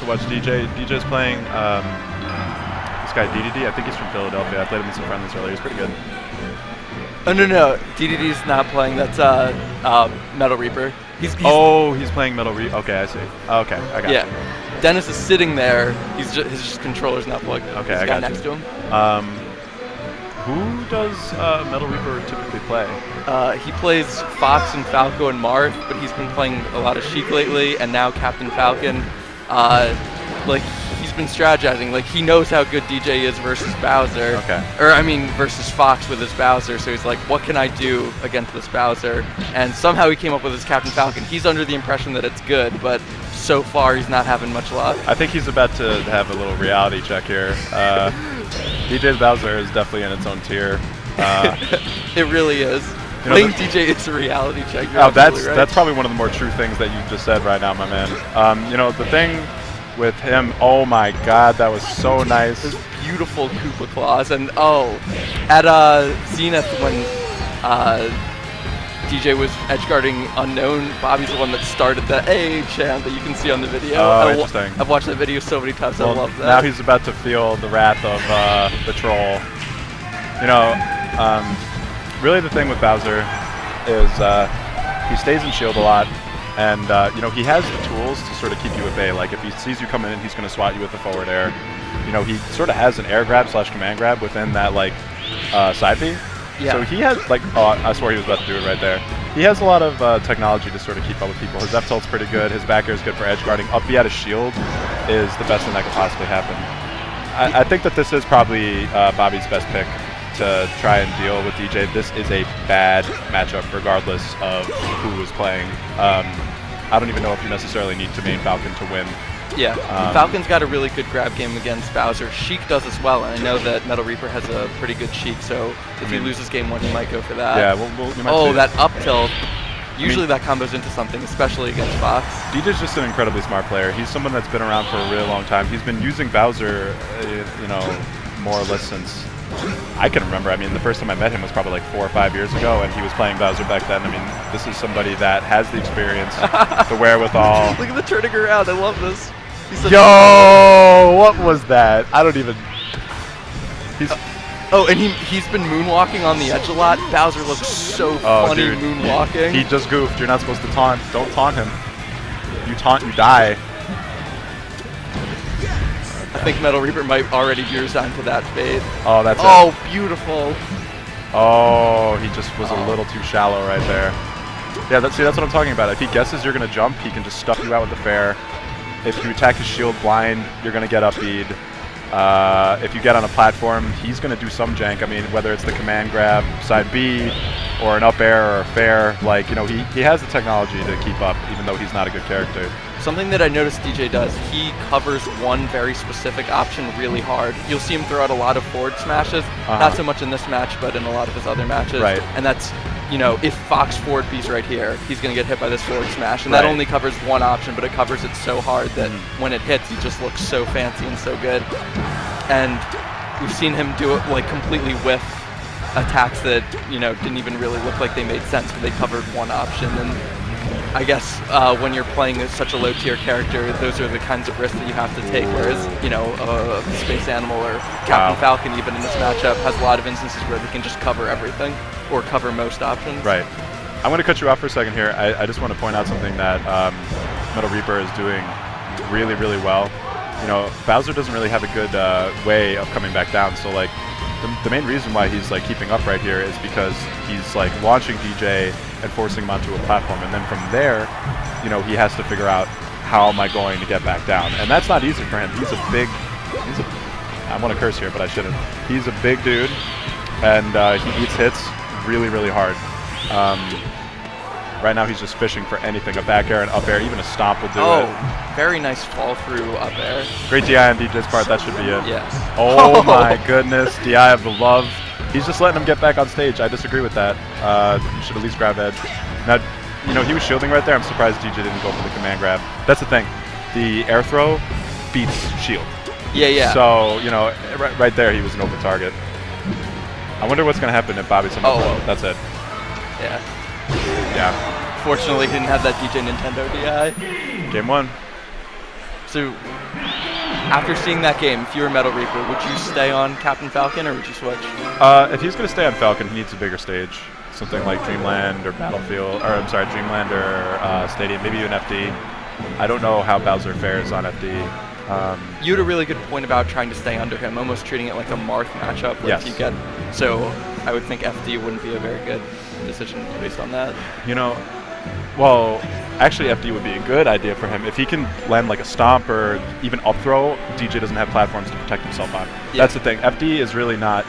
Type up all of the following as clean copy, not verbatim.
to watch DJ. DJ's playing this guy DDD. I think he's from Philadelphia. I played him in some friendlies earlier. He's pretty good. Oh no, DDD's not playing. That's Metal Reaper. He's playing Metal Reaper. Okay, I see. Okay, I got yeah. you. Dennis is sitting there. His controller's not plugged. Okay, I got next you. to him. Who does Metal Reaper typically play? He plays Fox and Falco and Marth, but he's been playing a lot of Sheik lately, and now Captain Falcon. Like, he's been strategizing. Like, he knows how good DJ is versus Bowser. Okay. Or, I mean, versus Fox with his Bowser. So he's like, what can I do against this Bowser? And somehow he came up with his Captain Falcon. He's under the impression that it's good, but so far he's not having much luck. I think he's about to have a little reality check here. DJ's Bowser is definitely in its own tier. It really is. You know, Playing DJ is a reality check. That's probably one of the more true things that you just said right now, my man. You know, the thing with him, oh my god, that was so nice. Those beautiful Koopa claws, and at Zenith when DJ was edgeguarding Unknown, Bobby's the one that started the A chant that you can see on the video. Oh, interesting. I've watched that video so many times. Well, I love that. Now he's about to feel the wrath of the troll. You know, really the thing with Bowser is he stays in shield a lot, and you know, he has the tools to sort of keep you at bay. Like, if he sees you coming in, he's going to swat you with the forward air. You know, he sort of has an air grab / command grab within that, like, side B. Yeah. So he has, like, oh, I swore he was about to do it right there. He has a lot of technology to sort of keep up with people. His F tilt's pretty good. His back air is good for edge guarding. Up B out of shield is the best thing that could possibly happen. I think that this is probably Bobby's best pick to try and deal with DJ. This is a bad matchup regardless of who is playing. I don't even know if you necessarily need to main Falcon to win. Yeah, Falcon's got a really good grab game against Bowser. Sheik does as well, and I know that Metal Reaper has a pretty good Sheik, so if he loses game one, he might go for that. Yeah, you might see that up tilt. Usually that combos into something, especially against Fox. DJ's just an incredibly smart player. He's someone that's been around for a really long time. He's been using Bowser, you know, more or less since I can remember. I mean, the first time I met him was probably like 4 or 5 years ago, and he was playing Bowser back then. I mean, this is somebody that has the experience, the wherewithal. Look at the turning around. I love this. Yo, what was that? I don't even. And he's been moonwalking on the edge a lot. Bowser looks so funny dude, moonwalking. He just goofed. You're not supposed to taunt. Don't taunt him. You taunt, you die. I think Metal Reaper might already be resigned to that fade. Oh, that's it. Oh, beautiful. Oh, he just was a little too shallow right there. Yeah, that's what I'm talking about. If he guesses you're going to jump, he can just stuff you out with the fair. If you attack his shield blind, you're going to get up bead. If you get on a platform, he's going to do some jank. I mean, whether it's the command grab, side B, or an up air or a fair, like, you know, he has the technology to keep up, even though he's not a good character. Something that I noticed DJ does, he covers one very specific option really hard. You'll see him throw out a lot of forward smashes, not so much in this match, but in a lot of his other matches. Right. And that's, you know, if Fox forward B's right here, he's going to get hit by this forward smash. And that only covers one option, but it covers it so hard that when it hits, he just looks so fancy and so good. And we've seen him do it, like, completely whiff attacks that, you know, didn't even really look like they made sense, but they covered one option. And I guess when you're playing such a low-tier character, those are the kinds of risks that you have to take, whereas, you know, Space Animal or Captain Falcon, even in this matchup, has a lot of instances where they can just cover everything, or cover most options. Right. I'm going to cut you off for a second here. I just want to point out something that Metal Reaper is doing really, really well. You know, Bowser doesn't really have a good way of coming back down, so, like, the main reason why he's, like, keeping up right here is because he's, like, launching DJ and forcing him onto a platform, and then from there, you know, he has to figure out, how am I going to get back down? And that's not easy for him. I want to curse here, but I shouldn't. He's a big dude, and he eats hits really, really hard. Right now he's just fishing for anything, a back air, an up air, even a stomp will do it. Oh, very nice fall through up air. Great DI on DJ's part, that should be it. Yes. Oh my goodness, DI of the love. He's just letting him get back on stage. I disagree with that. You should at least grab edge. Now, you know, he was shielding right there. I'm surprised DJ didn't go for the command grab. That's the thing. The air throw beats shield. Yeah, yeah. So, you know, right there he was an open target. I wonder what's going to happen if Bobby's on the flow. That's it. Yeah. Yeah. Fortunately, he didn't have that DJ Nintendo DI. Game one. So, after seeing that game, if you were Metal Reaper, would you stay on Captain Falcon or would you switch? If he's going to stay on Falcon, he needs a bigger stage. Something like Dreamland or Battlefield, or I'm sorry, Dreamland or Stadium, maybe even FD. I don't know how Bowser fares on FD. You had a really good point about trying to stay under him, almost treating it like a Marth matchup. Like yes. If you get, so I would think FD wouldn't be a very good decision based on that. You know, well, actually FD would be a good idea for him. If he can land like a stomp or even up throw, DJ doesn't have platforms to protect himself on. Yeah. That's the thing. FD is really not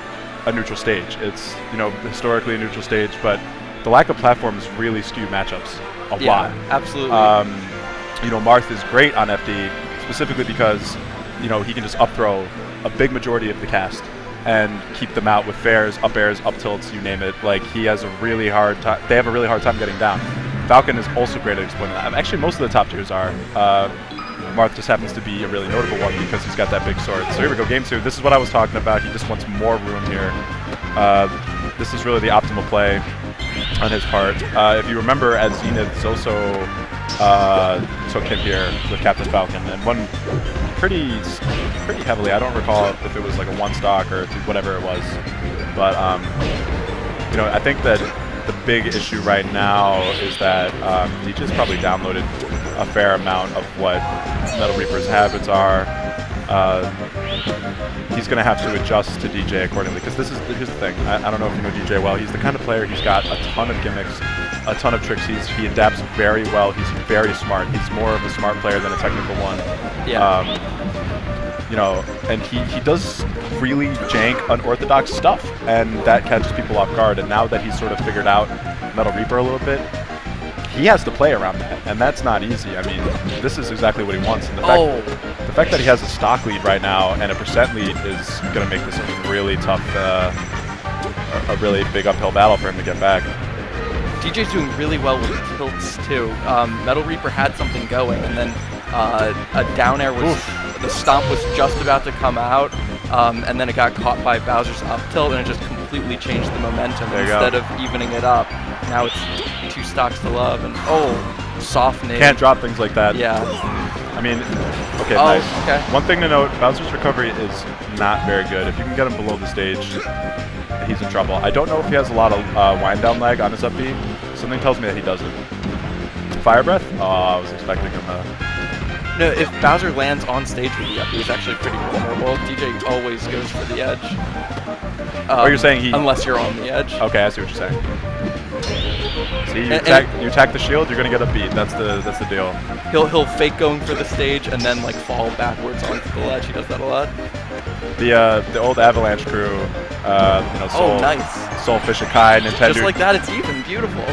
a neutral stage. It's, you know, historically a neutral stage, but the lack of platforms really skew matchups a lot. Absolutely. You know, Marth is great on FD specifically because, you know, he can just up throw a big majority of the cast and keep them out with fairs, up airs, up tilts, you name it. Like, he has a really hard time. They have a really hard time getting down. Falcon is also great at exploiting that. Actually, most of the top tiers are. Marth just happens to be a really notable one because he's got that big sword. So here we go, game 2. This is what I was talking about. He just wants more room here. This is really the optimal play on his part. If you remember, at Zenith, Zoso took him here with Captain Falcon and won pretty heavily. I don't recall if it was like a 1 stock or whatever it was. But, you know, I think that the big issue right now is that DJ's probably downloaded a fair amount of what Metal Reaper's habits are. He's going to have to adjust to DJ accordingly, because here's the thing. I don't know if you know DJ well. He's the kind of player, he's got a ton of gimmicks, a ton of tricks. He adapts very well. He's very smart. He's more of a smart player than a technical one. Yeah. You know, and he does really jank, unorthodox stuff, and that catches people off guard. And now that he's sort of figured out Metal Reaper a little bit, he has to play around that, and that's not easy. I mean, this is exactly what he wants. And the fact that he has a stock lead right now and a percent lead is going to make this a really tough, a really big uphill battle for him to get back. DJ's doing really well with tilts too. Metal Reaper had something going, and then a down air was, the stomp was just about to come out, and then it got caught by Bowser's up tilt, and it just completely changed the momentum. Instead of evening it up, now it's 2 stocks to love, and soft nade. Can't drop things like that. Yeah. I mean, okay, nice. Okay. One thing to note, Bowser's recovery is not very good. If you can get him below the stage, he's in trouble. I don't know if he has a lot of wind down lag on his up B. Something tells me that he doesn't. Fire Breath? Oh, I was expecting him to... No, if Bowser lands on stage with the up B, he's actually pretty vulnerable. DJ always goes for the edge. Oh, you're saying he... Unless you're on the edge. Okay, I see what you're saying. See, you attack the shield, you're gonna get a beat. That's the deal. He'll fake going for the stage and then like fall backwards onto the ledge. He does that a lot. The old Avalanche crew, you know, Soul, nice. Soul Fishikai, Nintendo. Just like that, it's even beautiful.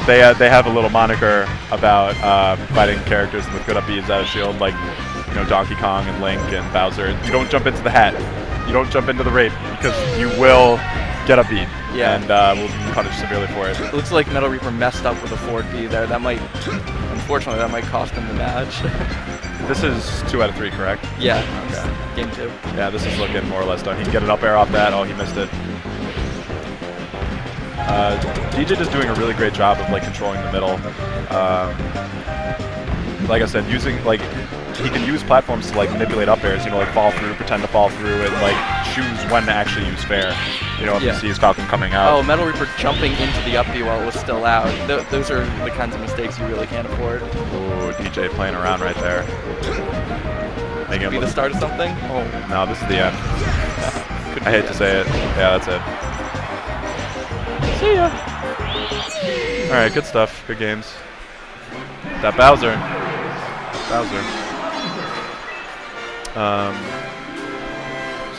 They have a little moniker about fighting characters with good up Bs out of shield, like, you know, Donkey Kong and Link and Bowser. You don't jump into the hat. You don't jump into the rape because you will get a beat. Yeah. And we'll be punished severely for it. It looks like Metal Reaper messed up with a forward B there. That might, unfortunately, that might cost him the match. This is 2 out of 3, correct? Yeah. Okay. Game 2. Yeah, this is looking more or less done. He can get an up air off that. Oh, he missed it. DJ just doing a really great job of like controlling the middle. Like I said, using like he can use platforms to like manipulate up airs, you know, like fall through, pretend to fall through, and like choose when to actually use fair. You know, if he sees Falcon coming out. Oh, Metal Reaper jumping into the up B while it was still out. Those are the kinds of mistakes you really can't afford. Ooh, DJ playing around right there. Could it be the start of something? Oh. No, this is the end. I hate to say it. Yeah, that's it. See ya. Alright, good stuff. Good games. That Bowser.